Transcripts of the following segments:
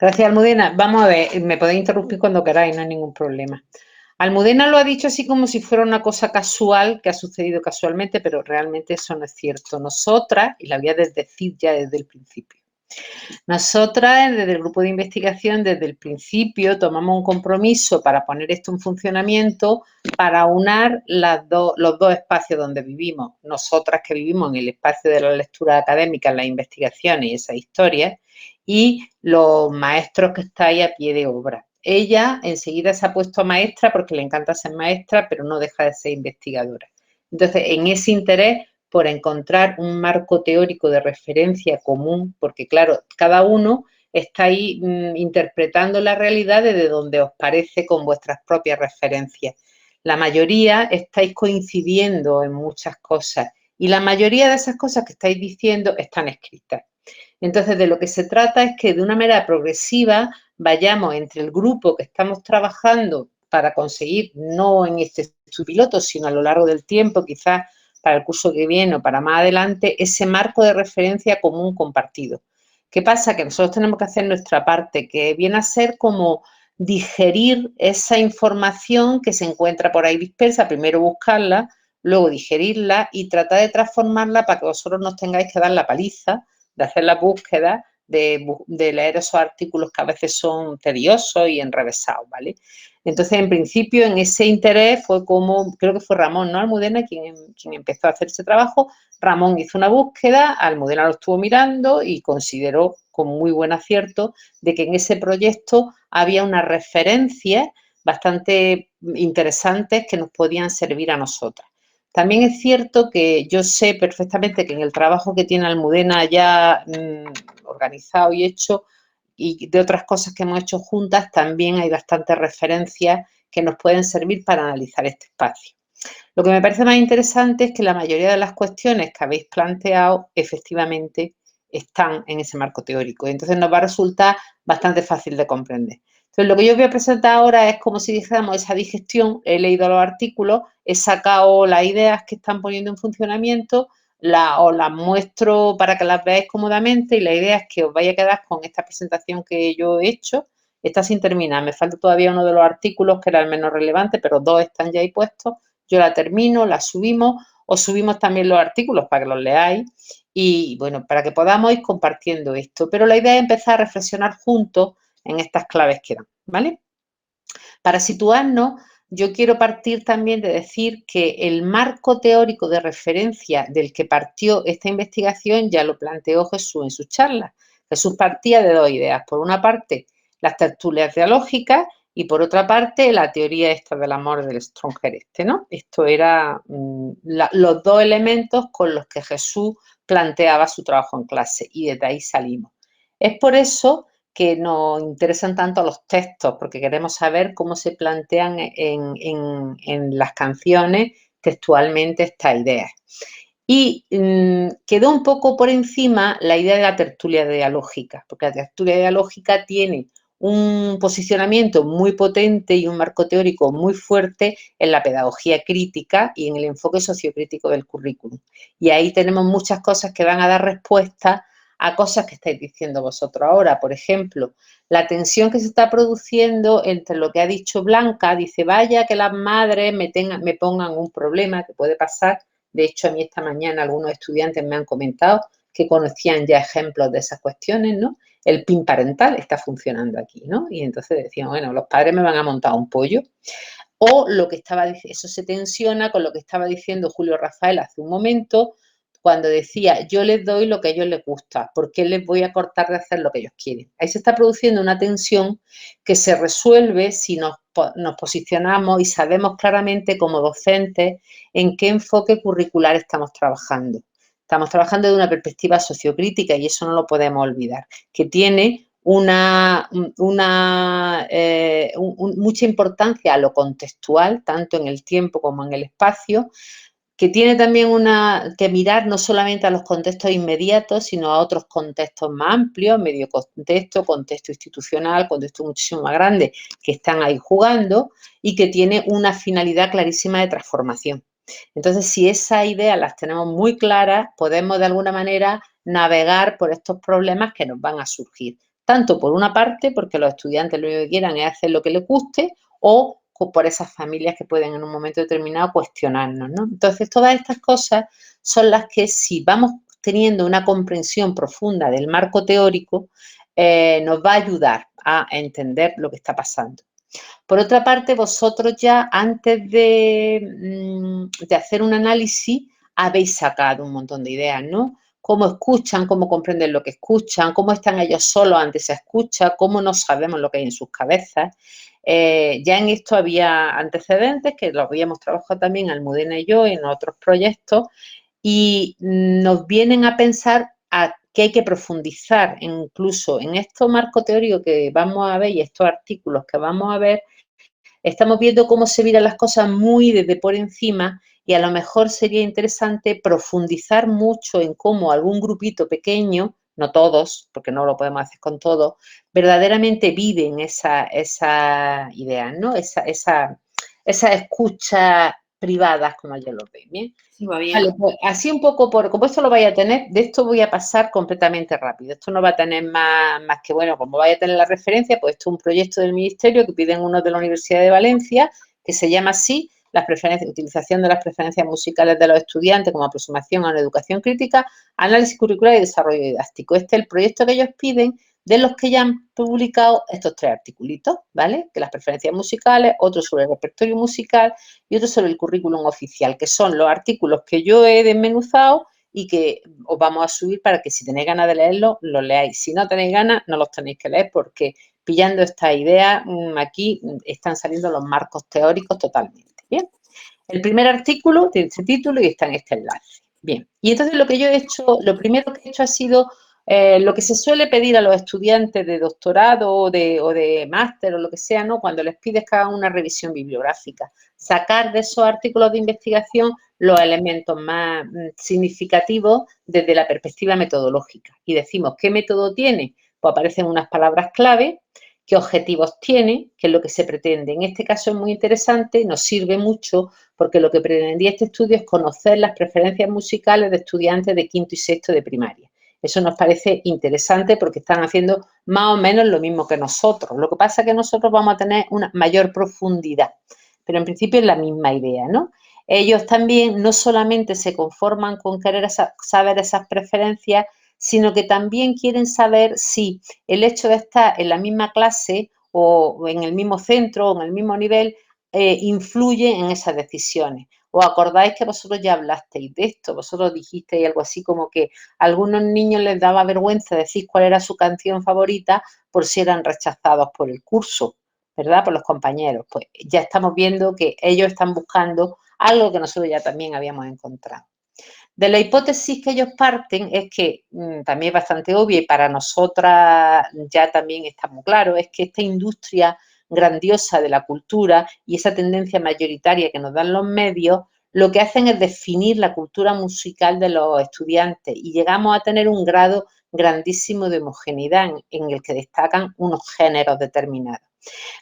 Gracias, Almudena. Vamos a ver, me podéis interrumpir cuando queráis, no hay ningún problema. Almudena lo ha dicho así como si fuera una cosa casual, que ha sucedido casualmente, pero realmente eso no es cierto. Nosotras, y la voy a decir ya desde el principio, nosotras desde el grupo de investigación, desde el principio, tomamos un compromiso para poner esto en funcionamiento, para unar los dos espacios donde vivimos. Nosotras que vivimos en el espacio de la lectura académica, las investigaciones y esas historias, y los maestros que estáis a pie de obra. Ella enseguida se ha puesto maestra porque le encanta ser maestra, pero no deja de ser investigadora. Entonces, en ese interés por encontrar un marco teórico de referencia común, porque claro, cada uno está ahí interpretando la realidad desde donde os parece con vuestras propias referencias. La mayoría estáis coincidiendo en muchas cosas y la mayoría de esas cosas que estáis diciendo están escritas. Entonces, de lo que se trata es que de una manera progresiva vayamos entre el grupo que estamos trabajando para conseguir, no en este piloto, sino a lo largo del tiempo, quizás para el curso que viene o para más adelante, ese marco de referencia común compartido. ¿Qué pasa? Que nosotros tenemos que hacer nuestra parte, que viene a ser como digerir esa información que se encuentra por ahí dispersa, primero buscarla, luego digerirla y tratar de transformarla para que vosotros no tengáis que dar la paliza de hacer la búsqueda, de leer esos artículos que a veces son tediosos y enrevesados, ¿vale? Entonces, en principio, en ese interés fue como, creo que fue Ramón, ¿no? Almudena, quien empezó a hacer ese trabajo. Ramón hizo una búsqueda, Almudena lo estuvo mirando y consideró con muy buen acierto de que en ese proyecto había unas referencias bastante interesantes que nos podían servir a nosotras. También es cierto que yo sé perfectamente que en el trabajo que tiene Almudena ya organizado y hecho, y de otras cosas que hemos hecho juntas, también hay bastantes referencias que nos pueden servir para analizar este espacio. Lo que me parece más interesante es que la mayoría de las cuestiones que habéis planteado efectivamente están en ese marco teórico. Entonces nos va a resultar bastante fácil de comprender. Entonces lo que yo voy a presentar ahora es como si dijéramos esa digestión, he leído los artículos, he sacado las ideas que están poniendo en funcionamiento, os las muestro para que las veáis cómodamente y la idea es que os vaya a quedar con esta presentación que yo he hecho. Está sin terminar, me falta todavía uno de los artículos que era el menos relevante, pero dos están ya ahí puestos. Yo la termino, la subimos, os subimos también los artículos para que los leáis y, bueno, para que podamos ir compartiendo esto. Pero la idea es empezar a reflexionar juntos en estas claves que dan, ¿vale? Para situarnos, yo quiero partir también de decir que el marco teórico de referencia del que partió esta investigación ya lo planteó Jesús en sus charlas. Jesús partía de dos ideas. Por una parte, las tertulias dialógicas y por otra parte, la teoría esta del amor del Stronger este, ¿no? Esto era los dos elementos con los que Jesús planteaba su trabajo en clase y desde ahí salimos. Es por eso que nos interesan tanto los textos, porque queremos saber cómo se plantean en las canciones textualmente estas ideas. Y quedó un poco por encima la idea de la tertulia dialógica, porque la tertulia dialógica tiene un posicionamiento muy potente y un marco teórico muy fuerte en la pedagogía crítica y en el enfoque sociocrítico del currículum. Y ahí tenemos muchas cosas que van a dar respuesta a cosas que estáis diciendo vosotros ahora. Por ejemplo, la tensión que se está produciendo entre lo que ha dicho Blanca, dice, vaya que las madres me pongan un problema que puede pasar. De hecho, a mí esta mañana algunos estudiantes me han comentado que conocían ya ejemplos de esas cuestiones, ¿no? El PIN parental está funcionando aquí, ¿no? Y entonces decían, bueno, los padres me van a montar un pollo. O lo que estaba diciendo, eso se tensiona con lo que estaba diciendo Julio Rafael hace un momento, cuando decía, yo les doy lo que a ellos les gusta, ¿por qué les voy a cortar de hacer lo que ellos quieren? Ahí se está produciendo una tensión que se resuelve si nos posicionamos y sabemos claramente como docentes en qué enfoque curricular estamos trabajando. Estamos trabajando de una perspectiva sociocrítica y eso no lo podemos olvidar, que tiene mucha importancia a lo contextual, tanto en el tiempo como en el espacio, que tiene también que mirar no solamente a los contextos inmediatos, sino a otros contextos más amplios, medio contexto, contexto institucional, contexto muchísimo más grande, que están ahí jugando y que tiene una finalidad clarísima de transformación. Entonces, si esas ideas las tenemos muy claras, podemos de alguna manera navegar por estos problemas que nos van a surgir. tanto por una parte, porque los estudiantes lo único que quieran es hacer lo que les guste, o por esas familias que pueden en un momento determinado cuestionarnos, ¿no? Entonces, todas estas cosas son las que, si vamos teniendo una comprensión profunda del marco teórico, nos va a ayudar a entender lo que está pasando. Por otra parte, vosotros ya antes de hacer un análisis habéis sacado un montón de ideas, ¿no? Cómo escuchan, cómo comprenden lo que escuchan, cómo están ellos solos ante esa escucha, cómo no sabemos lo que hay en sus cabezas. Ya en esto había antecedentes que lo habíamos trabajado también Almudena y yo en otros proyectos, y nos vienen a pensar a que hay que profundizar incluso en estos marcos teóricos que vamos a ver y estos artículos que vamos a ver. Estamos viendo cómo se miran las cosas muy desde por encima, y a lo mejor sería interesante profundizar mucho en cómo algún grupito pequeño, no todos, porque no lo podemos hacer con todos, verdaderamente viven esa idea, ¿no? Esa escucha privadas, como yo lo veo. ¿Bien? Sí, va bien. Vale, pues así un poco, como esto lo vaya a tener, de esto voy a pasar completamente rápido. Esto no va a tener más que, bueno, como vaya a tener la referencia, pues esto es un proyecto del Ministerio que piden unos de la Universidad de Valencia, que se llama así, utilización de las preferencias musicales de los estudiantes como aproximación a una educación crítica, análisis curricular y desarrollo didáctico. Este es el proyecto que ellos piden, de los que ya han publicado estos 3 articulitos, ¿vale? Que las preferencias musicales, otro sobre el repertorio musical y otro sobre el currículum oficial, que son los artículos que yo he desmenuzado y que os vamos a subir para que, si tenéis ganas de leerlos, los leáis. Si no tenéis ganas, no los tenéis que leer, porque pillando esta idea, aquí están saliendo los marcos teóricos totalmente. Bien. El primer artículo tiene este título y está en este enlace. Bien. Y entonces lo que yo he hecho, lo primero que he hecho ha sido lo que se suele pedir a los estudiantes de doctorado o de máster o lo que sea, ¿no? Cuando les pides que hagan una revisión bibliográfica, sacar de esos artículos de investigación los elementos más significativos desde la perspectiva metodológica. Y decimos, ¿qué método tiene? Pues aparecen unas palabras clave, qué objetivos tiene, qué es lo que se pretende. En este caso es muy interesante, nos sirve mucho, porque lo que pretendía este estudio es conocer las preferencias musicales de estudiantes de quinto y sexto de primaria. Eso nos parece interesante porque están haciendo más o menos lo mismo que nosotros. Lo que pasa es que nosotros vamos a tener una mayor profundidad, pero en principio es la misma idea, ¿no? Ellos también no solamente se conforman con querer saber esas preferencias, sino que también quieren saber si el hecho de estar en la misma clase o en el mismo centro o en el mismo nivel influye en esas decisiones. ¿Os acordáis que vosotros ya hablasteis de esto? Vosotros dijisteis algo así como que a algunos niños les daba vergüenza decir cuál era su canción favorita por si eran rechazados por el curso, ¿verdad? Por los compañeros. Pues ya estamos viendo que ellos están buscando algo que nosotros ya también habíamos encontrado. De la hipótesis que ellos parten es que, también es bastante obvia y para nosotras ya también está muy claro, es que esta industria grandiosa de la cultura y esa tendencia mayoritaria que nos dan los medios, lo que hacen es definir la cultura musical de los estudiantes, y llegamos a tener un grado grandísimo de homogeneidad en el que destacan unos géneros determinados.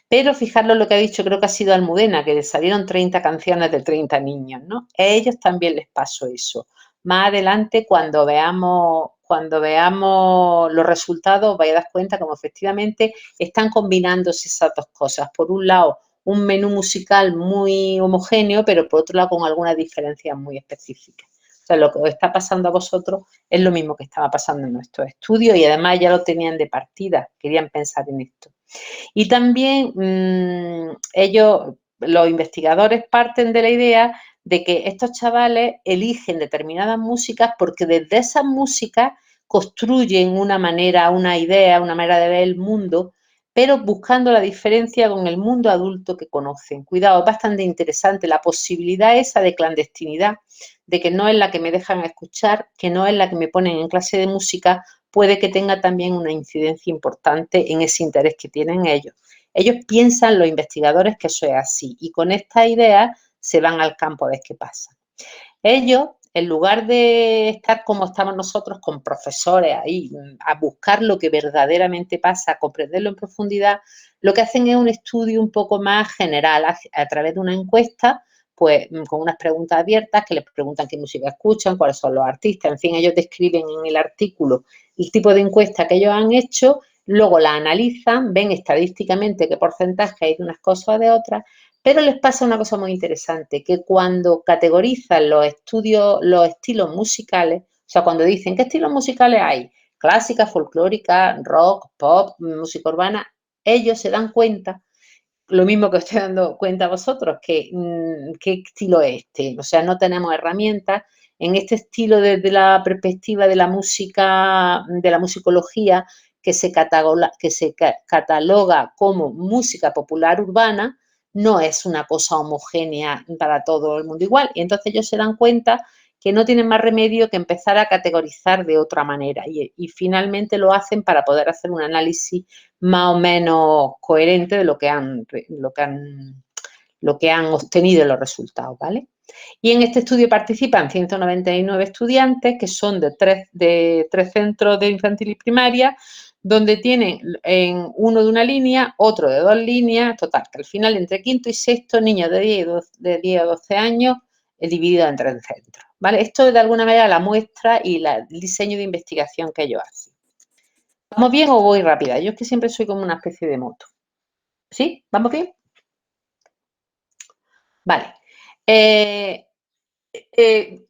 Pero fijaros lo que ha dicho, creo que ha sido Almudena, que salieron 30 canciones de 30 niños, ¿no? A ellos también les pasó eso. Más adelante, cuando veamos los resultados, os vais a dar cuenta como efectivamente están combinándose esas dos cosas. Por un lado, un menú musical muy homogéneo, pero por otro lado con algunas diferencias muy específicas. O sea, lo que os está pasando a vosotros es lo mismo que estaba pasando en nuestros estudios, y además ya lo tenían de partida, querían pensar en esto. Y también ellos, los investigadores, parten de la idea de que estos chavales eligen determinadas músicas porque desde esas músicas construyen una manera, una idea, una manera de ver el mundo, pero buscando la diferencia con el mundo adulto que conocen. Cuidado, es bastante interesante la posibilidad esa de clandestinidad, de que no es la que me dejan escuchar, que no es la que me ponen en clase de música, puede que tenga también una incidencia importante en ese interés que tienen ellos. Ellos piensan, los investigadores, que eso es así, y con esta idea se van al campo a ver qué pasa. Ellos, en lugar de estar como estamos nosotros, con profesores ahí, a buscar lo que verdaderamente pasa, a comprenderlo en profundidad, lo que hacen es un estudio un poco más general, a través de una encuesta, pues con unas preguntas abiertas que les preguntan qué música escuchan, cuáles son los artistas, en fin, ellos describen en el artículo el tipo de encuesta que ellos han hecho, Luego la analizan, ven estadísticamente qué porcentaje hay de unas cosas o de otras, pero les pasa una cosa muy interesante, que cuando categorizan los estudios, los estilos musicales, o sea, cuando dicen qué estilos musicales hay, clásica, folclórica, rock, pop, música urbana, ellos se dan cuenta, lo mismo que os estoy dando cuenta a vosotros, que qué estilo es este. O sea, no tenemos herramientas. En este estilo desde la perspectiva de la música, de la musicología, que se cataloga como música popular urbana, no es una cosa homogénea para todo el mundo igual. Y entonces ellos se dan cuenta que no tienen más remedio que empezar a categorizar de otra manera. Y finalmente lo hacen para poder hacer un análisis más o menos coherente de lo que han obtenido en los resultados, ¿vale? Y en este estudio participan 199 estudiantes que son de tres centros de infantil y primaria, donde tienen uno de una línea, otro de 2 líneas, total, que al final entre quinto y sexto, niños de 10 a 12 años, divididos en 3 centros, ¿vale? Esto es de alguna manera la muestra y el diseño de investigación que ellos hacen. ¿Vamos bien o voy rápida? Yo es que siempre soy como una especie de moto. ¿Sí? ¿Vamos bien? Vale.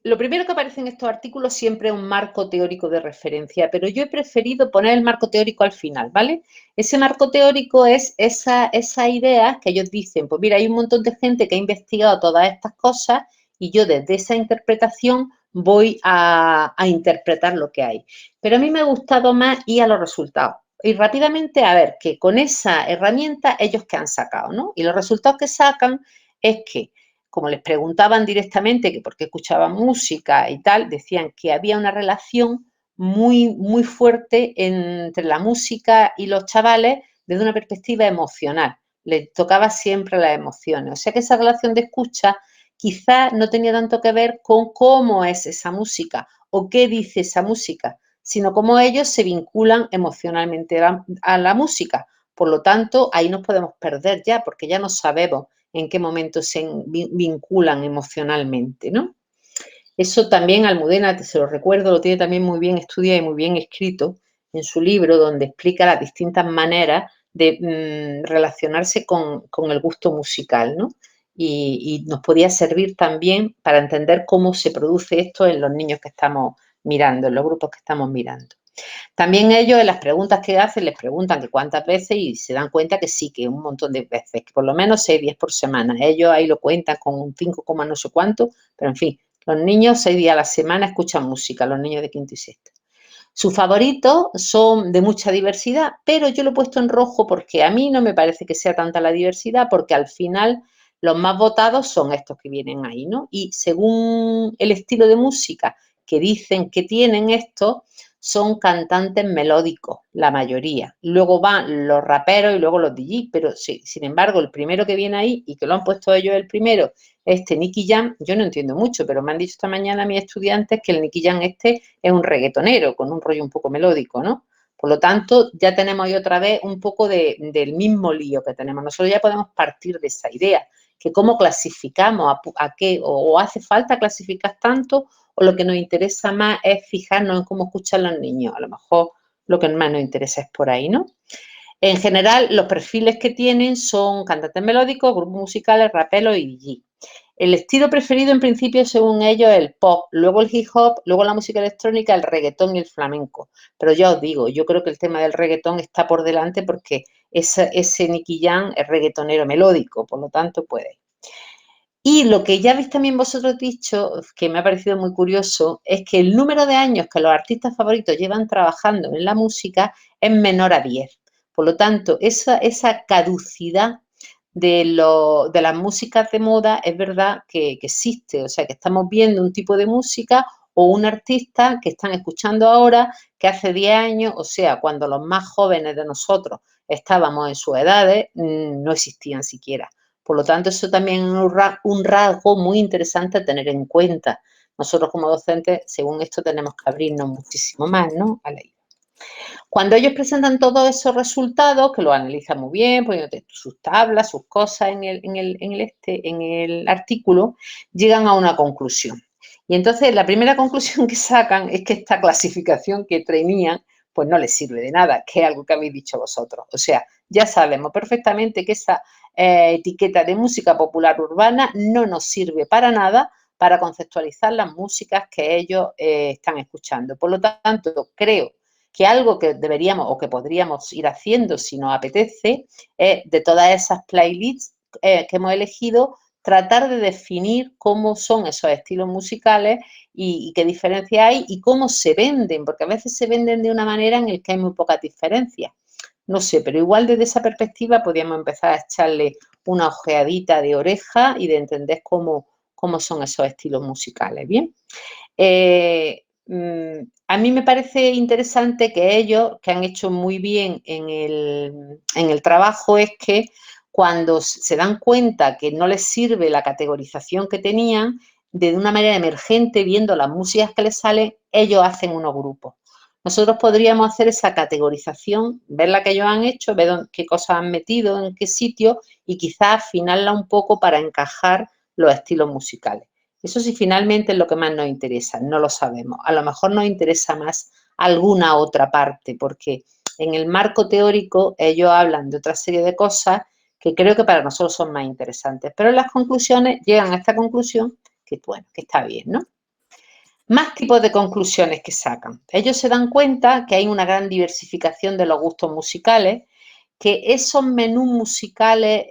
Lo primero que aparece en estos artículos siempre es un marco teórico de referencia, pero yo he preferido poner el marco teórico al final, ¿vale? Ese marco teórico es esa idea que ellos dicen, pues mira, hay un montón de gente que ha investigado todas estas cosas y yo desde esa interpretación voy a interpretar lo que hay. Pero a mí me ha gustado más ir a los resultados. Y rápidamente a ver que con esa herramienta ellos que han sacado, ¿no? Y los resultados que sacan es que como les preguntaban directamente que por qué escuchaban música y tal, decían que había una relación muy, muy fuerte entre la música y los chavales desde una perspectiva emocional. Les tocaba siempre las emociones. O sea que esa relación de escucha quizás no tenía tanto que ver con cómo es esa música o qué dice esa música, sino cómo ellos se vinculan emocionalmente a la música. Por lo tanto, ahí nos podemos perder ya, porque ya no sabemos en qué momento se vinculan emocionalmente, ¿no? Eso también Almudena, se lo recuerdo, lo tiene también muy bien estudiado y muy bien escrito en su libro, donde explica las distintas maneras de relacionarse con el gusto musical, ¿no? Y nos podía servir también para entender cómo se produce esto en los niños que estamos mirando, en los grupos que estamos mirando. También ellos en las preguntas que hacen les preguntan que cuántas veces y se dan cuenta que sí, que un montón de veces, que por lo menos 6 días por semana. Ellos ahí lo cuentan con un 5, no sé cuánto, pero en fin, los niños 6 días a la semana escuchan música, los niños de quinto y sexto. Sus favoritos son de mucha diversidad, pero yo lo he puesto en rojo porque a mí no me parece que sea tanta la diversidad, porque al final los más votados son estos que vienen ahí, ¿no? Y según el estilo de música que dicen que tienen estos, son cantantes melódicos, la mayoría. Luego van los raperos y luego los DJs, pero sí, sin embargo, el primero que viene ahí y que lo han puesto ellos el primero, este Nicky Jam, yo no entiendo mucho, pero me han dicho esta mañana mis estudiantes que el Nicky Jam este es un reggaetonero con un rollo un poco melódico, ¿no? Por lo tanto, ya tenemos ahí otra vez un poco del mismo lío que tenemos. Nosotros ya podemos partir de esa idea, que cómo clasificamos, a qué, o hace falta clasificar tanto, o lo que nos interesa más es fijarnos en cómo escuchan los niños. A lo mejor lo que más nos interesa es por ahí, ¿no? En general, los perfiles que tienen son cantantes melódicos, grupos musicales, raperos y DJ. El estilo preferido en principio, según ellos, es el pop, luego el hip hop, luego la música electrónica, el reggaetón y el flamenco. Pero ya os digo, yo creo que el tema del reggaetón está por delante porque ese Nicky Jam es reggaetonero melódico, por lo tanto puede. Y lo que ya habéis también vosotros dicho, que me ha parecido muy curioso, es que el número de años que los artistas favoritos llevan trabajando en la música es menor a 10. Por lo tanto, esa caducidad de las músicas de moda es verdad que existe. O sea, que estamos viendo un tipo de música o un artista que están escuchando ahora que hace 10 años, o sea, cuando los más jóvenes de nosotros estábamos en sus edades, no existían siquiera. Por lo tanto, eso también es un rasgo muy interesante a tener en cuenta. Nosotros como docentes, según esto, tenemos que abrirnos muchísimo más, ¿no?, a la idea. Cuando ellos presentan todos esos resultados, que los analizan muy bien, poniéndote sus tablas, sus cosas en el artículo, llegan a una conclusión. Y entonces la primera conclusión que sacan es que esta clasificación que tenían, pues no les sirve de nada, que es algo que habéis dicho vosotros. O sea, ya sabemos perfectamente que esa etiqueta de música popular urbana no nos sirve para nada para conceptualizar las músicas que ellos están escuchando. Por lo tanto, creo que algo que deberíamos o que podríamos ir haciendo si nos apetece es de todas esas playlists que hemos elegido, tratar de definir cómo son esos estilos musicales y qué diferencia hay y cómo se venden, porque a veces se venden de una manera en la que hay muy pocas diferencias. No sé, pero igual desde esa perspectiva podríamos empezar a echarle una ojeadita de oreja y de entender cómo son esos estilos musicales, ¿bien? A mí me parece interesante que ellos, que han hecho muy bien en el trabajo, es que cuando se dan cuenta que no les sirve la categorización que tenían, de una manera emergente, viendo las músicas que les salen, ellos hacen unos grupos. Nosotros podríamos hacer esa categorización, ver la que ellos han hecho, ver qué cosas han metido, en qué sitio y quizás afinarla un poco para encajar los estilos musicales. Eso sí, finalmente es lo que más nos interesa, no lo sabemos. A lo mejor nos interesa más alguna otra parte, porque en el marco teórico ellos hablan de otra serie de cosas que creo que para nosotros son más interesantes. Pero en las conclusiones llegan a esta conclusión que, bueno, que está bien, ¿no? Más tipos de conclusiones que sacan. Ellos se dan cuenta que hay una gran diversificación de los gustos musicales, que esos menús musicales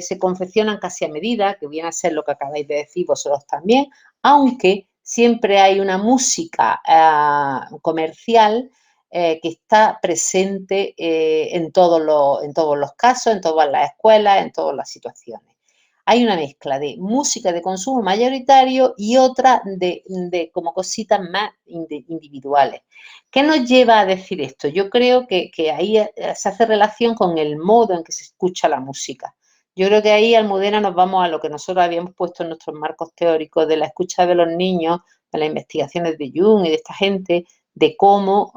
se confeccionan casi a medida, que viene a ser lo que acabáis de decir vosotros también, aunque siempre hay una música comercial que está presente en todos los casos, en todas las escuelas, en todas las situaciones. Hay una mezcla de música de consumo mayoritario y otra de como cositas más individuales. ¿Qué nos lleva a decir esto? Yo creo que ahí se hace relación con el modo en que se escucha la música. Yo creo que ahí, Almudena, nos vamos a lo que nosotros habíamos puesto en nuestros marcos teóricos de la escucha de los niños, de las investigaciones de Jung y de esta gente, de cómo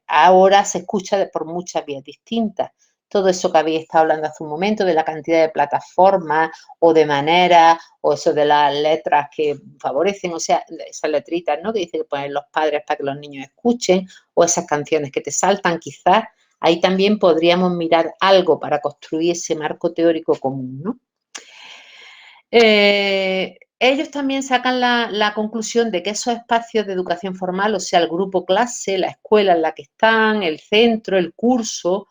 ahora se escucha por muchas vías distintas. Todo eso que habéis estado hablando hace un momento, de la cantidad de plataformas o de maneras, o eso de las letras que favorecen, o sea, esas letritas, ¿no? Que dicen que ponen los padres para que los niños escuchen, o esas canciones que te saltan, quizás ahí también podríamos mirar algo para construir ese marco teórico común, ¿no? Ellos también sacan la conclusión de que esos espacios de educación formal, o sea, el grupo clase, la escuela en la que están, el centro, el curso,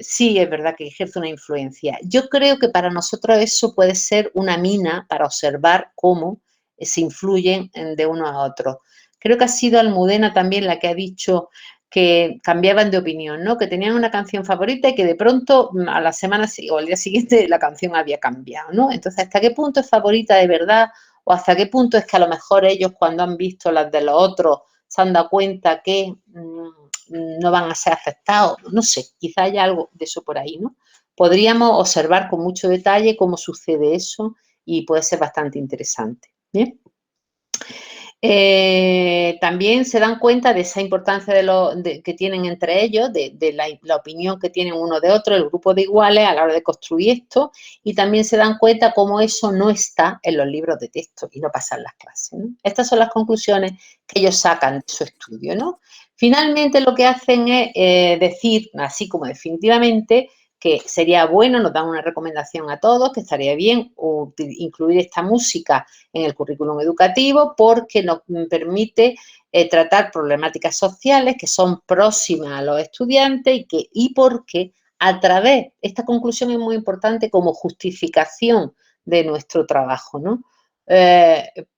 sí es verdad que ejerce una influencia. Yo creo que para nosotros eso puede ser una mina para observar cómo se influyen de unos a otros. Creo que ha sido Almudena también la que ha dicho que cambiaban de opinión, ¿no? Que tenían una canción favorita y que de pronto a la semana o al día siguiente la canción había cambiado, ¿no? Entonces, ¿hasta qué punto es favorita de verdad? O hasta qué punto es que a lo mejor ellos cuando han visto las de los otros se han dado cuenta que no van a ser afectados. No sé, quizá haya algo de eso por ahí, ¿no? Podríamos observar con mucho detalle cómo sucede eso y puede ser bastante interesante. ¿Bien? También se dan cuenta de esa importancia que tienen entre ellos, de la opinión que tienen uno de otro, el grupo de iguales a la hora de construir esto, y también se dan cuenta cómo eso no está en los libros de texto y no pasa en las clases, ¿no? Estas son las conclusiones que ellos sacan de su estudio, ¿no? Finalmente lo que hacen es decir, así como definitivamente, que sería bueno, nos dan una recomendación a todos, que estaría bien incluir esta música en el currículum educativo porque nos permite tratar problemáticas sociales que son próximas a los estudiantes y porque a través, esta conclusión es muy importante como justificación de nuestro trabajo, ¿no?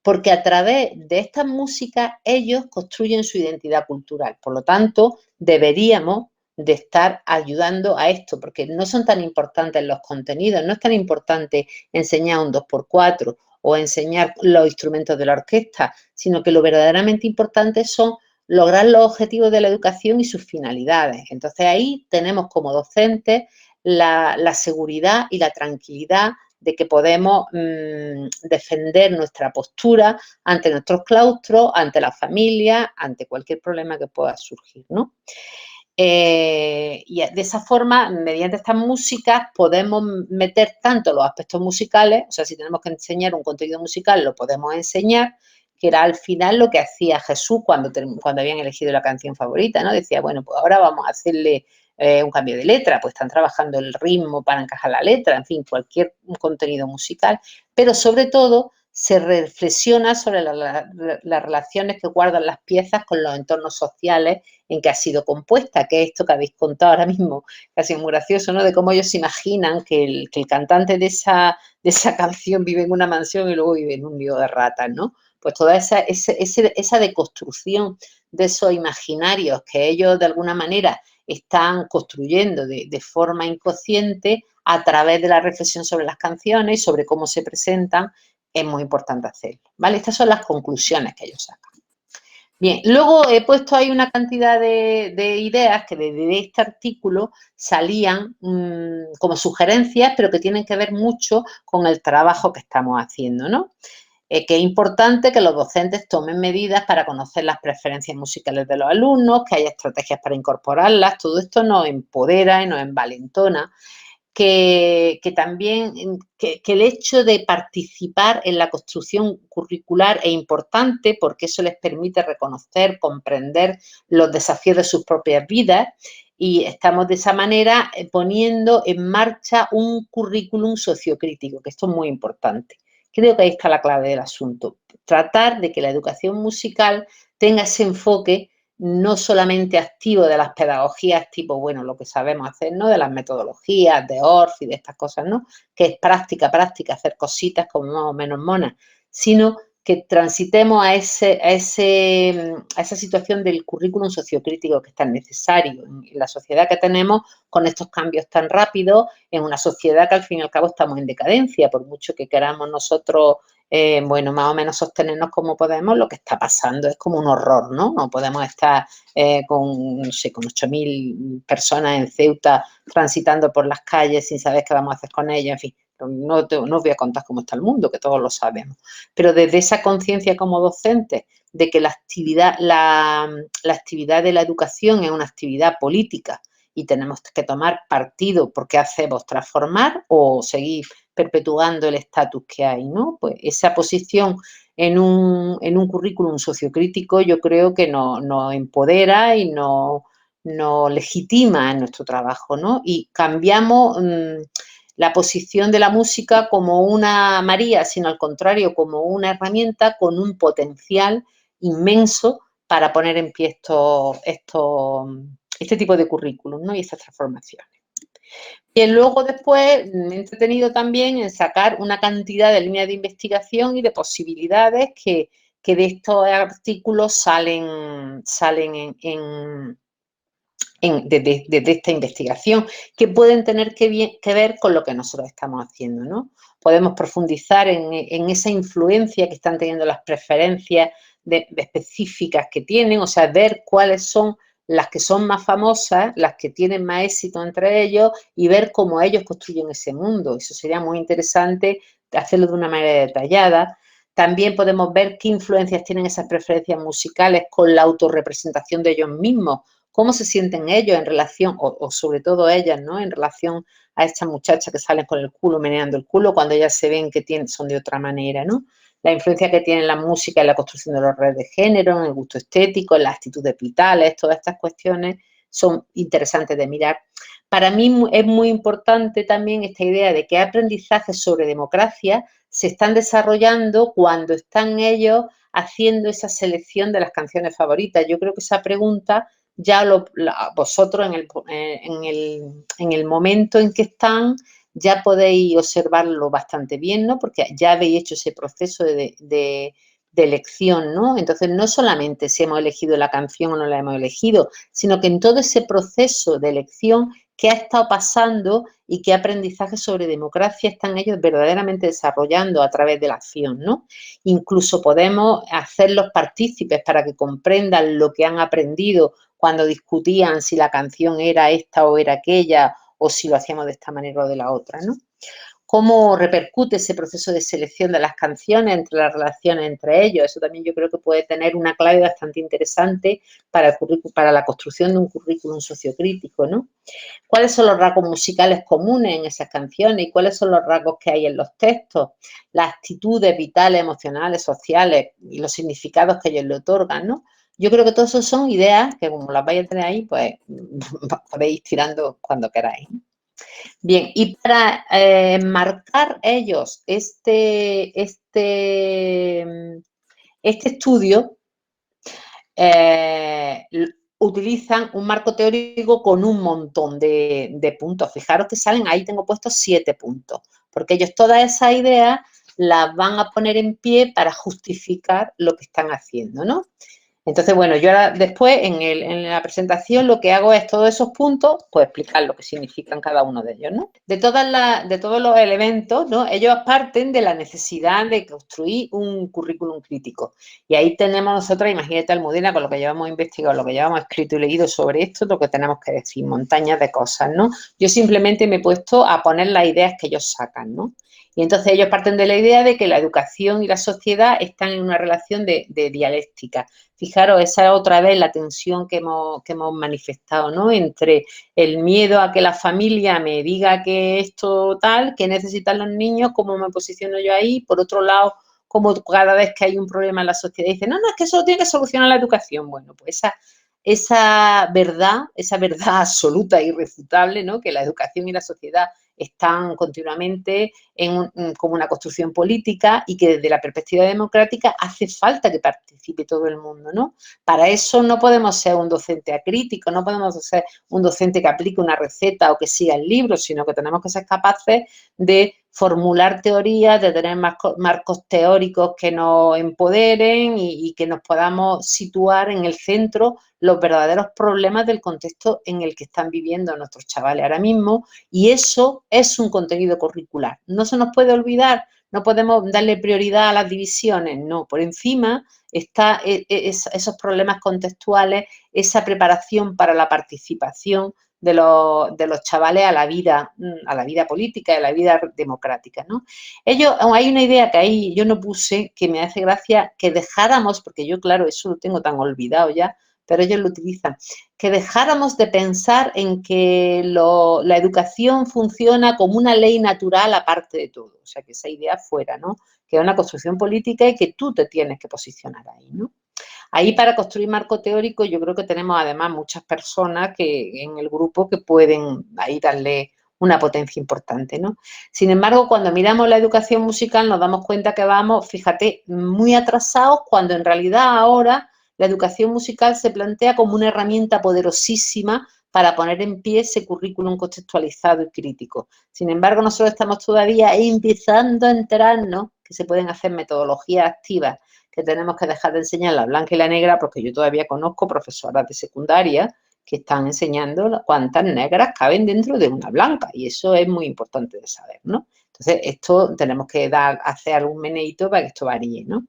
Porque a través de esta música ellos construyen su identidad cultural. Por lo tanto, deberíamos de estar ayudando a esto, porque no son tan importantes los contenidos, no es tan importante enseñar un 2x4 o enseñar los instrumentos de la orquesta, sino que lo verdaderamente importante son lograr los objetivos de la educación y sus finalidades. Entonces ahí tenemos como docentes la seguridad y la tranquilidad de que podemos defender nuestra postura ante nuestros claustros, ante la familia, ante cualquier problema que pueda surgir, ¿no? Y de esa forma, mediante estas músicas, podemos meter tanto los aspectos musicales, o sea, si tenemos que enseñar un contenido musical, lo podemos enseñar, que era al final lo que hacía Jesús cuando habían elegido la canción favorita, ¿no? Decía, bueno, pues ahora vamos a hacerle un cambio de letra, pues están trabajando el ritmo para encajar la letra, en fin, cualquier contenido musical, pero sobre todo se reflexiona sobre las relaciones que guardan las piezas con los entornos sociales en que ha sido compuesta, que es esto que habéis contado ahora mismo, que ha sido muy gracioso, ¿no? De cómo ellos se imaginan que el cantante de esa canción vive en una mansión y luego vive en un nido de ratas, ¿no? Pues toda esa deconstrucción de esos imaginarios que ellos de alguna manera están construyendo de forma inconsciente a través de la reflexión sobre las canciones y sobre cómo se presentan, es muy importante hacerlo, ¿vale? Estas son las conclusiones que ellos sacan. Bien, luego he puesto ahí una cantidad de ideas que desde este artículo salían como sugerencias, pero que tienen que ver mucho con el trabajo que estamos haciendo, ¿no? Que es importante que los docentes tomen medidas para conocer las preferencias musicales de los alumnos, que haya estrategias para incorporarlas, todo esto nos empodera y nos envalentona. Que también que el hecho de participar en la construcción curricular es importante porque eso les permite reconocer, comprender los desafíos de sus propias vidas y estamos de esa manera poniendo en marcha un currículum sociocrítico, que esto es muy importante. Creo que ahí está la clave del asunto. Tratar de que la educación musical tenga ese enfoque no solamente activo de las pedagogías tipo, bueno, lo que sabemos hacer, ¿no? De las metodologías, de ORF y de estas cosas, ¿no? Que es práctica, hacer cositas como más o menos monas, sino que transitemos a esa situación del currículum sociocrítico que es tan necesario en la sociedad que tenemos con estos cambios tan rápidos, en una sociedad que al fin y al cabo estamos en decadencia, por mucho que queramos nosotros bueno, más o menos sostenernos como podemos, lo que está pasando es como un horror, ¿no? No podemos estar con, no sé, con 8.000 personas en Ceuta transitando por las calles sin saber qué vamos a hacer con ellas, en fin. No os voy a contar cómo está el mundo, que todos lo sabemos. Pero desde esa conciencia como docentes de que la actividad de la educación es una actividad política y tenemos que tomar partido porque hacemos transformar o seguir perpetuando el estatus que hay, ¿no? Pues esa posición en un currículum sociocrítico yo creo que nos empodera y nos legitima en nuestro trabajo, ¿no? Y cambiamos la posición de la música como una María, sino al contrario, como una herramienta con un potencial inmenso para poner en pie este tipo de currículum, ¿no? Y estas transformaciones. Y luego después me he entretenido también en sacar una cantidad de líneas de investigación y de posibilidades que de estos artículos salen desde esta investigación, que pueden tener que ver con lo que nosotros estamos haciendo, ¿no? Podemos profundizar en esa influencia que están teniendo las preferencias específicas que tienen, o sea, ver cuáles son las que son más famosas, las que tienen más éxito entre ellos y ver cómo ellos construyen ese mundo. Eso sería muy interesante hacerlo de una manera detallada. También podemos ver qué influencias tienen esas preferencias musicales con la autorrepresentación de ellos mismos, cómo se sienten ellos en relación, o sobre todo ellas, ¿no? En relación a estas muchachas que salen con el culo, meneando el culo, cuando ellas se ven que son de otra manera, ¿no? La influencia que tiene la música en la construcción de los roles de género, en el gusto estético, en las actitudes vitales, todas estas cuestiones son interesantes de mirar. Para mí es muy importante también esta idea de que aprendizajes sobre democracia se están desarrollando cuando están ellos haciendo esa selección de las canciones favoritas. Yo creo que esa pregunta ya vosotros en el momento en que están ya podéis observarlo bastante bien, ¿no? Porque ya habéis hecho ese proceso de elección, ¿no? Entonces, no solamente si hemos elegido la canción o no la hemos elegido, sino que en todo ese proceso de elección, qué ha estado pasando y qué aprendizaje sobre democracia están ellos verdaderamente desarrollando a través de la acción, ¿no? Incluso podemos hacerlos partícipes para que comprendan lo que han aprendido cuando discutían si la canción era esta o era aquella, o si lo hacíamos de esta manera o de la otra, ¿no? cómo repercute ese proceso de selección de las canciones, entre las relaciones entre ellos. Eso también yo creo que puede tener una clave bastante interesante para la construcción de un currículum sociocrítico, ¿no? ¿Cuáles son los rasgos musicales comunes en esas canciones y cuáles son los rasgos que hay en los textos? Las actitudes vitales, emocionales, sociales y los significados que ellos le otorgan, ¿no? Yo creo que todo eso son ideas que, como las vais a tener ahí, pues podéis ir tirando cuando queráis. Bien, y para marcar ellos este estudio, utilizan un marco teórico con un montón de puntos. Fijaros que salen, ahí tengo puestos 7 puntos, porque ellos todas esas ideas las van a poner en pie para justificar lo que están haciendo, ¿no? Entonces, bueno, yo ahora después en la presentación lo que hago es todos esos puntos, pues explicar lo que significan cada uno de ellos, ¿no? De todos los elementos, ¿no? Ellos parten de la necesidad de construir un currículum crítico. Y ahí tenemos nosotros, imagínate Almudena, con lo que llevamos investigado, lo que llevamos escrito y leído sobre esto, lo que tenemos que decir, montañas de cosas, ¿no? Yo simplemente me he puesto a poner las ideas que ellos sacan, ¿no? Y entonces ellos parten de la idea de que la educación y la sociedad están en una relación de dialéctica. Fijaros, esa es otra vez la tensión que hemos manifestado, ¿no? Entre el miedo a que la familia me diga que esto tal, que necesitan los niños, cómo me posiciono yo ahí. Por otro lado, como cada vez que hay un problema en la sociedad, dicen, no, no, es que eso lo tiene que solucionar la educación. Bueno, pues esa verdad absoluta e irrefutable, ¿no? Que la educación y la sociedad están continuamente como una construcción política y que desde la perspectiva democrática hace falta que participe todo el mundo, ¿no? Para eso no podemos ser un docente acrítico, no podemos ser un docente que aplique una receta o que siga el libro, sino que tenemos que ser capaces de formular teorías, de tener marcos teóricos que nos empoderen y que nos podamos situar en el centro los verdaderos problemas del contexto en el que están viviendo nuestros chavales ahora mismo, y eso es un contenido curricular. No se nos puede olvidar, no podemos darle prioridad a las divisiones, no, por encima está esos problemas contextuales, esa preparación para la participación de los chavales a la vida política, a la vida democrática, ¿no? Hay una idea que ahí yo no puse, que me hace gracia que dejáramos, porque yo, claro, eso lo tengo tan olvidado ya, pero ellos lo utilizan, que dejáramos de pensar en que la educación funciona como una ley natural aparte de todo, o sea, que esa idea fuera, ¿no? Que es una construcción política y que tú te tienes que posicionar ahí, ¿no? Ahí para construir marco teórico yo creo que tenemos además muchas personas que en el grupo que pueden ahí darle una potencia importante, ¿no? Sin embargo, cuando miramos la educación musical nos damos cuenta que vamos, fíjate, muy atrasados cuando en realidad ahora la educación musical se plantea como una herramienta poderosísima para poner en pie ese currículum contextualizado y crítico. Sin embargo, nosotros estamos todavía empezando a enterarnos que se pueden hacer metodologías activas, que tenemos que dejar de enseñar la blanca y la negra, porque yo todavía conozco profesoras de secundaria que están enseñando cuántas negras caben dentro de una blanca, y eso es muy importante de saber, ¿no? Entonces, esto tenemos que hacer algún meneíto para que esto varíe, ¿no?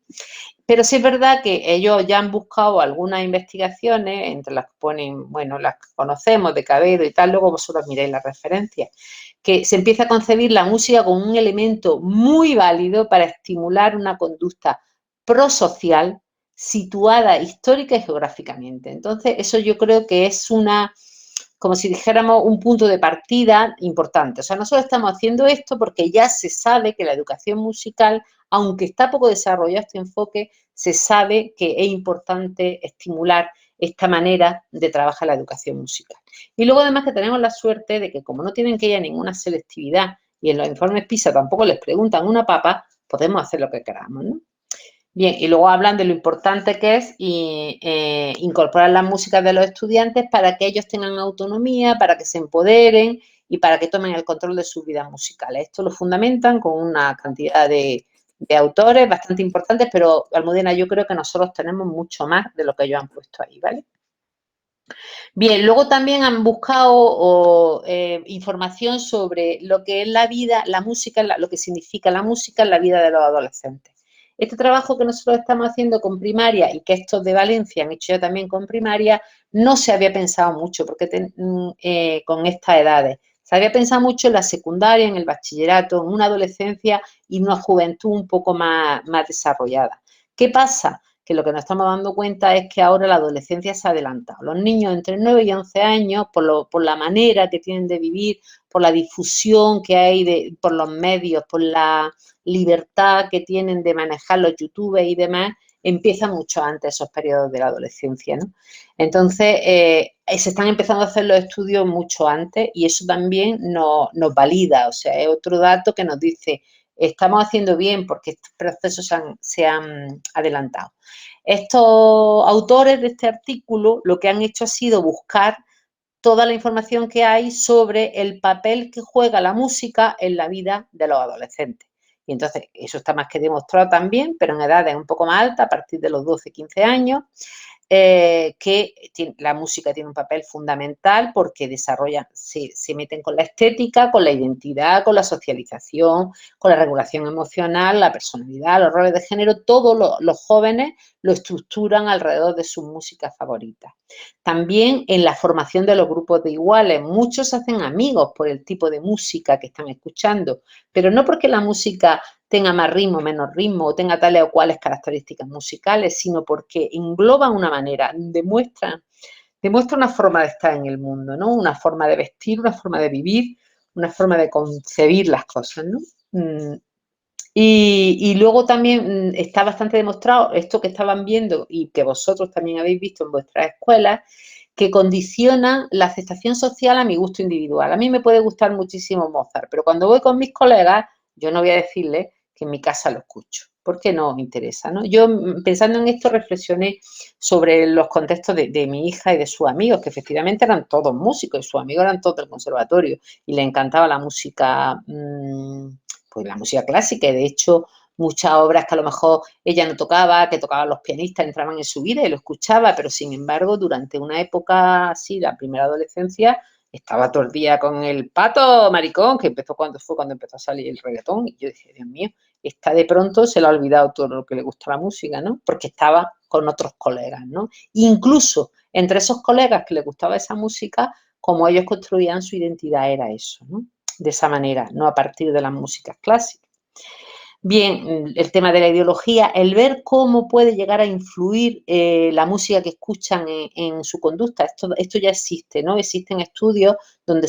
Pero sí es verdad que ellos ya han buscado algunas investigaciones, entre las que ponen, bueno, las que conocemos de Cabedo y tal, luego vosotros miréis las referencias, que se empieza a concebir la música como un elemento muy válido para estimular una conducta prosocial situada histórica y geográficamente. Entonces, eso yo creo que es como si dijéramos, un punto de partida importante. O sea, nosotros estamos haciendo esto porque ya se sabe que la educación musical, aunque está poco desarrollado este enfoque, se sabe que es importante estimular esta manera de trabajar la educación musical. Y luego además que tenemos la suerte de que como no tienen que ir a ninguna selectividad y en los informes PISA tampoco les preguntan una papa, podemos hacer lo que queramos, ¿no? Bien, y luego hablan de lo importante que es incorporar las músicas de los estudiantes para que ellos tengan autonomía, para que se empoderen y para que tomen el control de sus vidas musicales. Esto lo fundamentan con una cantidad de autores bastante importantes, pero Almudena, yo creo que nosotros tenemos mucho más de lo que ellos han puesto ahí, ¿vale? Bien, luego también han buscado información sobre lo que es la vida, la música, lo que significa la música en la vida de los adolescentes. Este trabajo que nosotros estamos haciendo con primaria y que estos de Valencia han hecho ya también con primaria, no se había pensado mucho porque con estas edades. Se había pensado mucho en la secundaria, en el bachillerato, en una adolescencia y una juventud un poco más desarrollada. ¿Qué pasa? Que lo que nos estamos dando cuenta es que ahora la adolescencia se ha adelantado. Los niños entre 9 y 11 años, por la manera que tienen de vivir, por la difusión que hay por los medios, por la libertad que tienen de manejar los youtubers y demás, empiezan mucho antes esos periodos de la adolescencia, ¿no? Entonces, se están empezando a hacer los estudios mucho antes y eso también nos valida, o sea, es otro dato que nos dice, estamos haciendo bien porque estos procesos se han adelantado. Estos autores de este artículo lo que han hecho ha sido buscar toda la información que hay sobre el papel que juega la música en la vida de los adolescentes. Y entonces, eso está más que demostrado también, pero en edades un poco más altas, a partir de los 12, 15 años, que la música tiene un papel fundamental porque se meten con la estética, con la identidad, con la socialización, con la regulación emocional, la personalidad, los roles de género, todos los jóvenes lo estructuran alrededor de sus músicas favoritas. También en la formación de los grupos de iguales, muchos se hacen amigos por el tipo de música que están escuchando, pero no porque la música tenga más ritmo, menos ritmo, o tenga tales o cuales características musicales, sino porque engloban una manera, demuestra una forma de estar en el mundo, ¿no? Una forma de vestir, una forma de vivir, una forma de concebir las cosas, ¿no? Y luego también está bastante demostrado esto que estaban viendo y que vosotros también habéis visto en vuestras escuelas, que condiciona la aceptación social a mi gusto individual. A mí me puede gustar muchísimo Mozart, pero cuando voy con mis colegas, yo no voy a decirles que en mi casa lo escucho, porque no me interesa, ¿no? Yo, pensando en esto, reflexioné sobre los contextos de mi hija y de sus amigos, que efectivamente eran todos músicos, y sus amigos eran todos del conservatorio, y le encantaba la música, pues la música clásica, y de hecho muchas obras que a lo mejor ella no tocaba, que tocaban los pianistas, entraban en su vida y lo escuchaba, pero sin embargo, durante una época así, la primera adolescencia, estaba todo el día con el pato maricón, que fue cuando empezó a salir el reggaetón, y yo dije, Dios mío, esta de pronto se le ha olvidado todo lo que le gusta la música, ¿no? Porque estaba con otros colegas, ¿no? Incluso entre esos colegas que les gustaba esa música, como ellos construían su identidad era eso, ¿no? De esa manera, no a partir de las músicas clásicas. Bien, el tema de la ideología, el ver cómo puede llegar a influir la música que escuchan en su conducta. Esto ya existe, ¿no? Existen estudios donde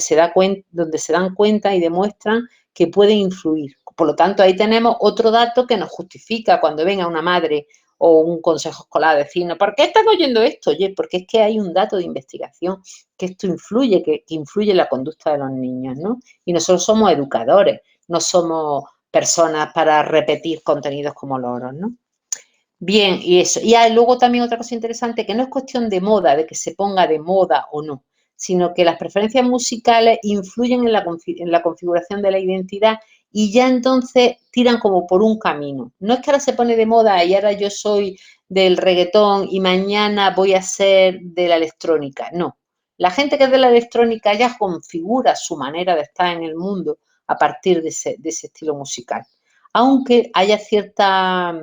donde se dan cuenta y demuestran que puede influir. Por lo tanto, ahí tenemos otro dato que nos justifica cuando venga una madre o un consejo escolar a decirnos, ¿por qué están oyendo esto? Oye, porque es que hay un dato de investigación que esto influye, que influye en la conducta de los niños, ¿no? Y nosotros somos educadores, no somos personas para repetir contenidos como loros, ¿no? Bien, y eso. Y hay luego también otra cosa interesante, que no es cuestión de moda, de que se ponga de moda o no, sino que las preferencias musicales influyen en la configuración de la identidad y ya entonces tiran como por un camino. No es que ahora se pone de moda y ahora yo soy del reggaetón y mañana voy a ser de la electrónica. No. La gente que es de la electrónica ya configura su manera de estar en el mundo a partir de ese estilo musical. Aunque haya cierta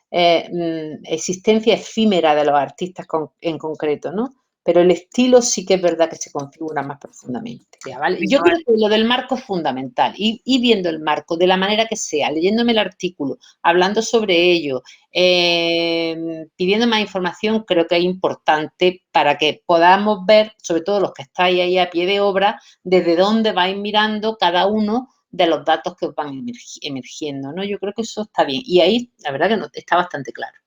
existencia efímera de los artistas en concreto, ¿no? Pero el estilo sí que es verdad que se configura más profundamente. ¿Vale? Yo creo que lo del marco es fundamental y viendo el marco de la manera que sea, leyéndome el artículo, hablando sobre ello, pidiendo más información, creo que es importante para que podamos ver, sobre todo los que estáis ahí a pie de obra, desde dónde vais mirando cada uno de los datos que van emergiendo, ¿no? Yo creo que eso está bien. Y ahí, la verdad que no, está bastante claro.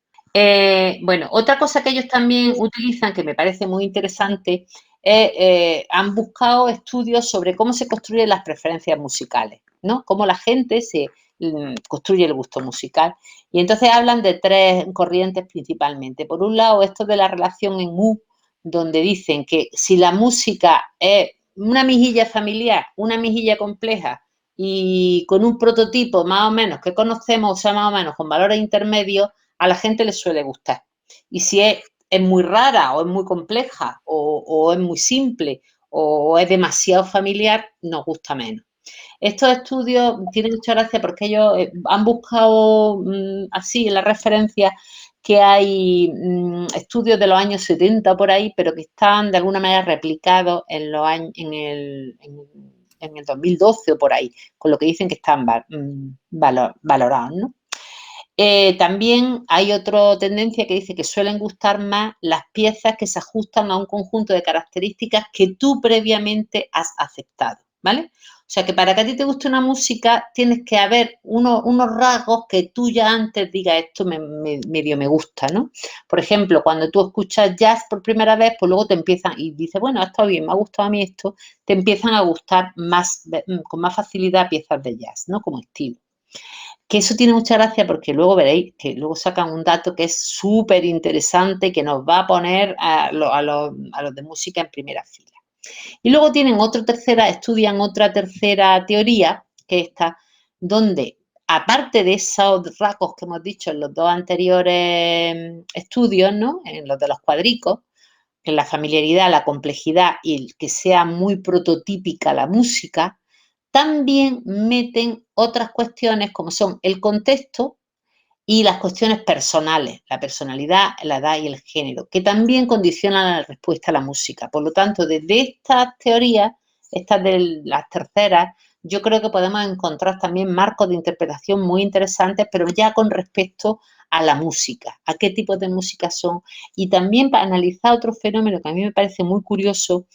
Bueno, otra cosa que ellos también utilizan, que me parece muy interesante, es, han buscado estudios sobre cómo se construyen las preferencias musicales, ¿no? Cómo la gente se construye el gusto musical. Y entonces hablan de tres corrientes principalmente. Por un lado, esto de la relación en U, donde dicen que si la música es una mejilla familiar, una mejilla compleja, y con un prototipo más o menos que conocemos, o sea, más o menos con valores intermedios, a la gente le suele gustar. Y si es muy rara o es muy compleja o es muy simple o es demasiado familiar, nos gusta menos. Estos estudios tienen mucha gracia porque ellos han buscado así en la referencia que hay estudios de los años 70 por ahí, pero que están de alguna manera replicados en los años, en el 2012 o por ahí, con lo que dicen que están valorados, ¿no? También hay otra tendencia que dice que suelen gustar más las piezas que se ajustan a un conjunto de características que tú previamente has aceptado, ¿vale? O sea que para que a ti te guste una música tienes que haber unos rasgos que tú ya antes digas esto medio me gusta, ¿no? Por ejemplo, cuando tú escuchas jazz por primera vez, pues luego te empiezan y dices, bueno, está bien, me ha gustado a mí esto, te empiezan a gustar más, con más facilidad piezas de jazz, ¿no? Como estilo. Que eso tiene mucha gracia porque luego veréis que luego sacan un dato que es súper interesante que nos va a poner a los de música en primera fila. Y luego estudian otra tercera teoría, que esta, donde aparte de esos rasgos que hemos dicho en los dos anteriores estudios, ¿no? En los de los cuadricos, en la familiaridad, la complejidad y el que sea muy prototípica la música, también meten otras cuestiones como son el contexto y las cuestiones personales, la personalidad, la edad y el género, que también condicionan la respuesta a la música. Por lo tanto, desde estas teorías, estas de las terceras, yo creo que podemos encontrar también marcos de interpretación muy interesantes, pero ya con respecto a la música, a qué tipos de música son, y también para analizar otro fenómeno que a mí me parece muy curioso,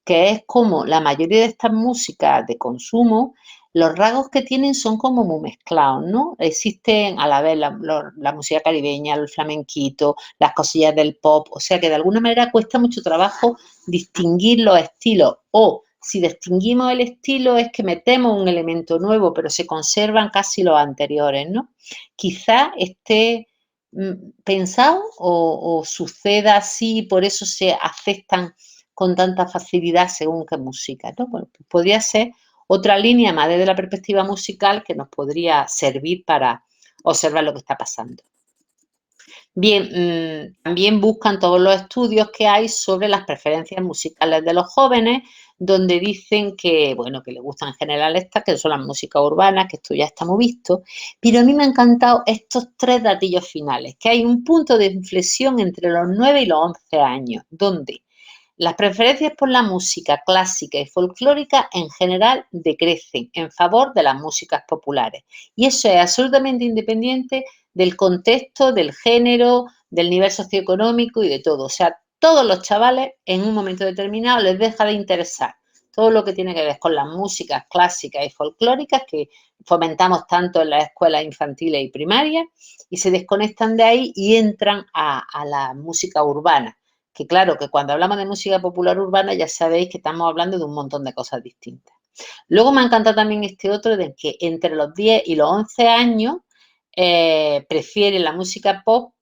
que es como la mayoría de estas músicas de consumo, los rasgos que tienen son como muy mezclados, ¿no? Existen a la vez la música caribeña, el flamenquito, las cosillas del pop, o sea que de alguna manera cuesta mucho trabajo distinguir los estilos, o si distinguimos el estilo es que metemos un elemento nuevo, pero se conservan casi los anteriores, ¿no? Quizá esté pensado o suceda así, por eso se aceptan con tanta facilidad según qué música, ¿no? Bueno, pues podría ser otra línea más desde la perspectiva musical que nos podría servir para observar lo que está pasando. Bien, también buscan todos los estudios que hay sobre las preferencias musicales de los jóvenes, donde dicen que, bueno, que les gustan en general estas, que son las músicas urbanas, que esto ya está muy visto, pero a mí me han encantado estos tres datillos finales, que hay un punto de inflexión entre los 9 y los 11 años, donde las preferencias por la música clásica y folclórica en general decrecen en favor de las músicas populares. Y eso es absolutamente independiente del contexto, del género, del nivel socioeconómico y de todo. O sea, todos los chavales en un momento determinado les deja de interesar todo lo que tiene que ver con las músicas clásicas y folclóricas que fomentamos tanto en las escuelas infantiles y primarias y se desconectan de ahí y entran a la música urbana, que claro, que cuando hablamos de música popular urbana ya sabéis que estamos hablando de un montón de cosas distintas. Luego me encanta también este otro de que entre los 10 y los 11 años prefieren la música pop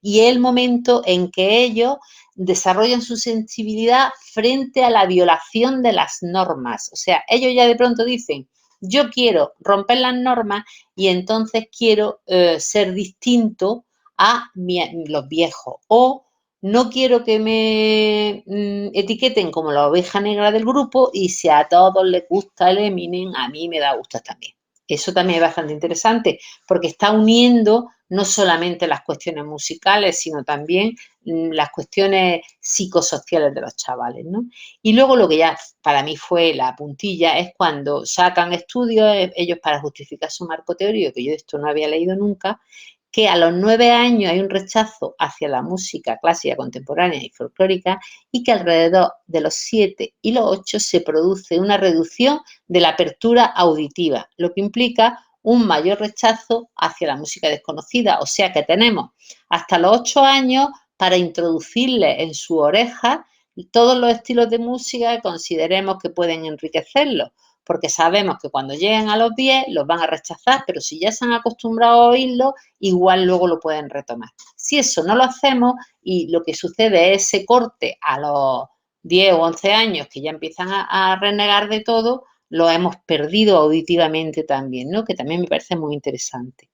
y es el momento en que ellos desarrollan su sensibilidad frente a la violación de las normas. O sea, ellos ya de pronto dicen, yo quiero romper las normas y entonces quiero ser distinto a los viejos. O no quiero que me etiqueten como la oveja negra del grupo y si a todos les gusta el Eminem, a mí me da gusto también. Eso también es bastante interesante porque está uniendo no solamente las cuestiones musicales, sino también las cuestiones psicosociales de los chavales, ¿no? Y luego lo que ya para mí fue la puntilla es cuando sacan estudios ellos para justificar su marco teórico, que yo esto no había leído nunca, que a los 9 años hay un rechazo hacia la música clásica, contemporánea y folclórica y que alrededor de los 7 y los 8 se produce una reducción de la apertura auditiva, lo que implica un mayor rechazo hacia la música desconocida. O sea que tenemos hasta los 8 años para introducirle en su oreja todos los estilos de música que consideremos que pueden enriquecerlo, porque sabemos que cuando lleguen a los 10 los van a rechazar, pero si ya se han acostumbrado a oírlo, igual luego lo pueden retomar. Si eso no lo hacemos y lo que sucede es ese corte a los 10 o 11 años que ya empiezan a renegar de todo, lo hemos perdido auditivamente también, ¿no? Que también me parece muy interesante.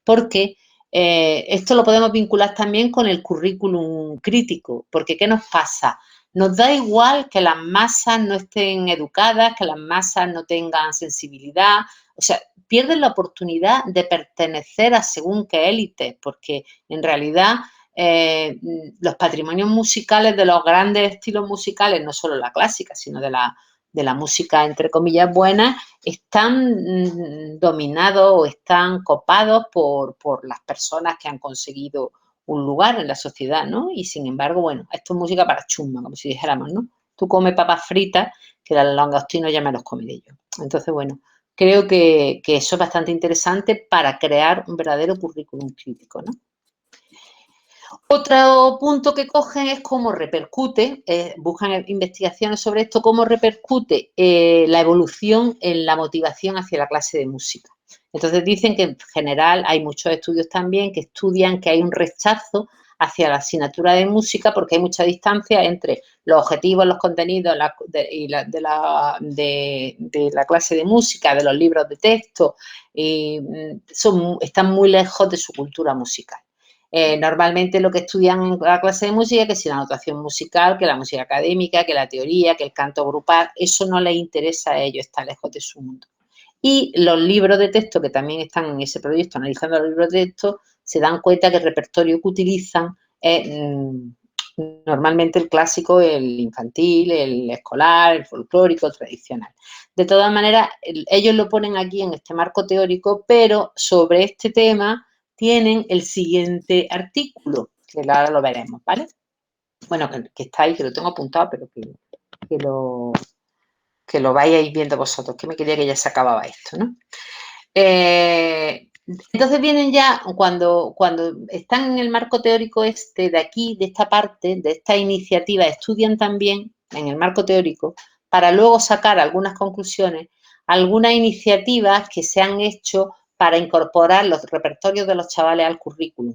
Porque esto lo podemos vincular también con el currículum crítico, porque ¿qué nos pasa? Nos da igual que las masas no estén educadas, que las masas no tengan sensibilidad, o sea, pierden la oportunidad de pertenecer a según qué élites, porque en realidad los patrimonios musicales de los grandes estilos musicales, no solo la clásica, sino de la de la música, entre comillas, buena, están dominados o están copados por las personas que han conseguido un lugar en la sociedad, ¿no? Y sin embargo, bueno, esto es música para chusma, como si dijéramos, ¿no? Tú comes papas fritas, que los langostinos ya me los comeré yo. Entonces, bueno, creo que eso es bastante interesante para crear un verdadero currículum crítico, ¿no? Otro punto que cogen es cómo repercute, buscan investigaciones sobre esto, cómo repercute la evolución en la motivación hacia la clase de música. Entonces dicen que en general hay muchos estudios también que estudian que hay un rechazo hacia la asignatura de música porque hay mucha distancia entre los objetivos, los contenidos de la clase de música, de los libros de texto, están muy lejos de su cultura musical. Normalmente lo que estudian en la clase de música es que si la notación musical, que la música académica, que la teoría, que el canto grupal, eso no les interesa a ellos, está lejos de su mundo. Y los libros de texto que también están en ese proyecto analizando los libros de texto, se dan cuenta que el repertorio que utilizan es normalmente el clásico, el infantil, el escolar, el folclórico, el tradicional. De todas maneras, ellos lo ponen aquí en este marco teórico, pero sobre este tema tienen el siguiente artículo, que ahora lo veremos, ¿vale? Bueno, que está ahí, que lo tengo apuntado, pero que lo vayáis viendo vosotros, que me quería que ya se acababa esto, ¿no? Entonces vienen ya, cuando están en el marco teórico este, de aquí, de esta parte, de esta iniciativa, estudian también en el marco teórico, para luego sacar algunas conclusiones, algunas iniciativas que se han hecho para incorporar los repertorios de los chavales al currículum.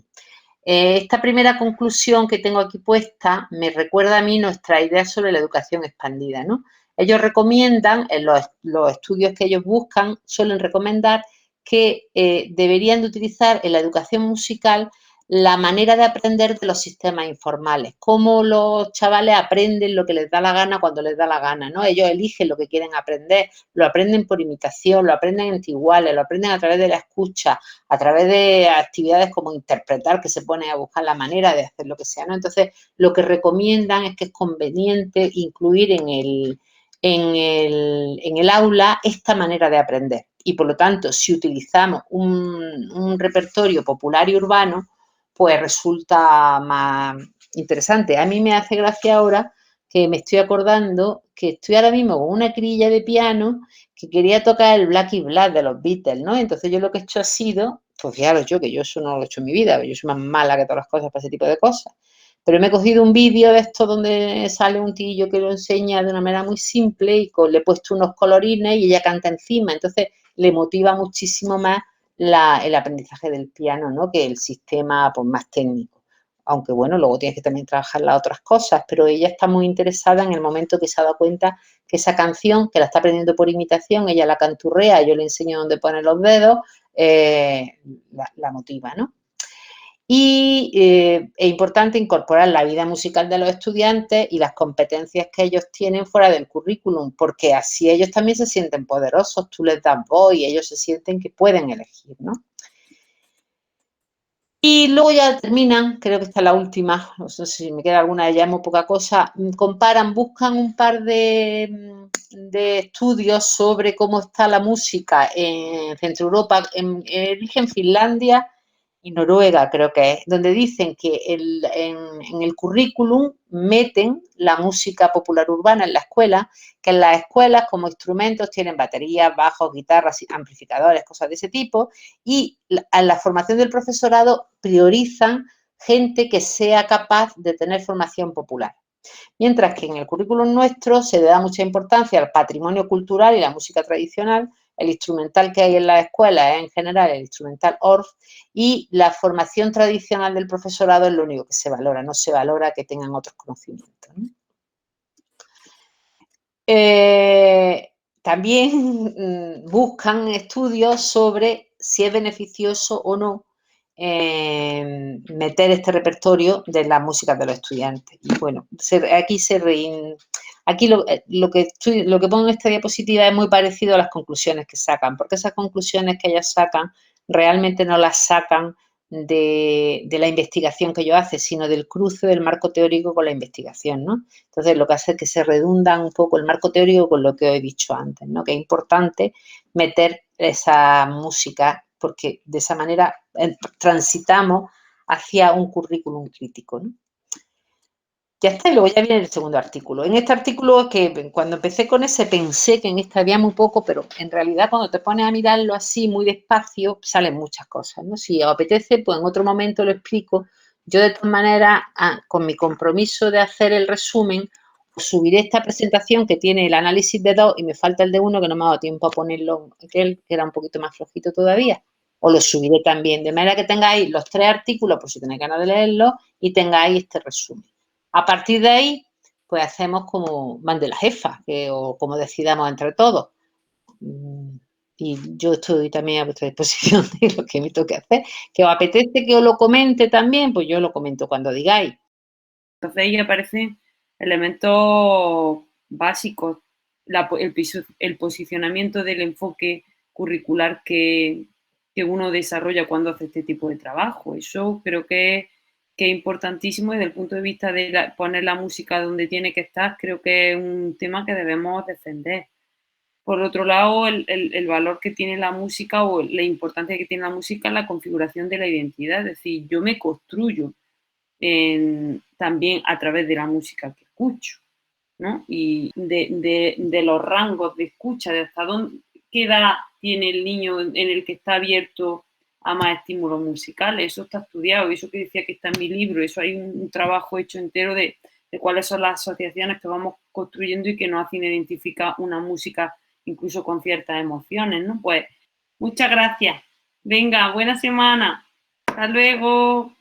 Esta primera conclusión que tengo aquí puesta me recuerda a mí nuestra idea sobre la educación expandida, ¿no? Ellos recomiendan, en los estudios que ellos buscan, suelen recomendar que deberían de utilizar en la educación musical la manera de aprender de los sistemas informales, cómo los chavales aprenden lo que les da la gana cuando les da la gana, ¿no? Ellos eligen lo que quieren aprender, lo aprenden por imitación, lo aprenden entre iguales, lo aprenden a través de la escucha, a través de actividades como interpretar, que se pone a buscar la manera de hacer lo que sea, ¿no? Entonces, lo que recomiendan es que es conveniente incluir en el aula esta manera de aprender. Y, por lo tanto, si utilizamos un repertorio popular y urbano, pues resulta más interesante. A mí me hace gracia ahora que me estoy acordando que estoy ahora mismo con una crilla de piano que quería tocar el Black is Black de los Beatles, ¿no? Entonces yo lo que he hecho ha sido, pues fijaros yo, que yo eso no lo he hecho en mi vida, yo soy más mala que todas las cosas para ese tipo de cosas. Pero me he cogido un vídeo de esto donde sale un tío que lo enseña de una manera muy simple y le he puesto unos colorines y ella canta encima. Entonces le motiva muchísimo más el aprendizaje del piano, ¿no? Que el sistema pues, más técnico. Aunque bueno, luego tienes que también trabajar las otras cosas, pero ella está muy interesada en el momento que se ha dado cuenta que esa canción, que la está aprendiendo por imitación, ella la canturrea, yo le enseño dónde pone los dedos, la motiva, ¿no? Y es importante incorporar la vida musical de los estudiantes y las competencias que ellos tienen fuera del currículum, porque así ellos también se sienten poderosos, tú les das voz y ellos se sienten que pueden elegir, ¿no? Y luego ya terminan, creo que esta es la última, no sé si me queda alguna de ellas, muy poca cosa, comparan, buscan un par de estudios sobre cómo está la música en Centro Europa, eligen Finlandia y Noruega, creo que es, donde dicen que en el currículum meten la música popular urbana en la escuela, que en las escuelas como instrumentos tienen baterías, bajos, guitarras, amplificadores, cosas de ese tipo, y a la formación del profesorado priorizan gente que sea capaz de tener formación popular. Mientras que en el currículum nuestro se le da mucha importancia al patrimonio cultural y la música tradicional, el instrumental que hay en las escuelas es en general el instrumental ORF y la formación tradicional del profesorado es lo único que se valora, no se valora que tengan otros conocimientos, ¿no? También buscan estudios sobre si es beneficioso o no meter este repertorio de las músicas de los estudiantes. Y bueno, aquí lo que pongo en esta diapositiva es muy parecido a las conclusiones que sacan, porque esas conclusiones que ellas sacan realmente no las sacan de la investigación que ellos hacen, sino del cruce del marco teórico con la investigación, ¿no? Entonces, lo que hace es que se redunda un poco el marco teórico con lo que os he dicho antes, ¿no? Que es importante meter esa música porque de esa manera transitamos hacia un currículum crítico, ¿no? Ya está, y luego ya viene el segundo artículo. En este artículo, que cuando empecé con ese pensé que en este había muy poco, pero en realidad cuando te pones a mirarlo así muy despacio, salen muchas cosas, ¿no? Si os apetece, pues en otro momento lo explico. Yo de todas maneras, con mi compromiso de hacer el resumen, os subiré esta presentación que tiene el análisis de 2 y me falta el de 1 que no me ha dado tiempo a ponerlo, aquel que era un poquito más flojito todavía. Os lo subiré también, de manera que tengáis los 3 artículos, por si tenéis ganas de leerlos, y tengáis este resumen. A partir de ahí, pues hacemos como mande la jefa, o como decidamos entre todos. Y yo estoy también a vuestra disposición de lo que me toque hacer. Que os apetece que os lo comente también, pues yo lo comento cuando digáis. Entonces ahí aparecen elementos básicos, el posicionamiento del enfoque curricular que uno desarrolla cuando hace este tipo de trabajo. Eso creo que es importantísimo desde el punto de vista de poner la música donde tiene que estar, creo que es un tema que debemos defender. Por otro lado, el valor que tiene la música o la importancia que tiene la música en la configuración de la identidad, es decir, yo me construyo también a través de la música que escucho, ¿no? Y de los rangos de escucha, de hasta dónde, qué edad tiene el niño en el que está abierto a más estímulos musicales. Eso está estudiado, eso que decía que está en mi libro, eso hay un trabajo hecho entero de cuáles son las asociaciones que vamos construyendo y que nos hacen identificar una música incluso con ciertas emociones, ¿no? Pues muchas gracias. Venga, buena semana. Hasta luego.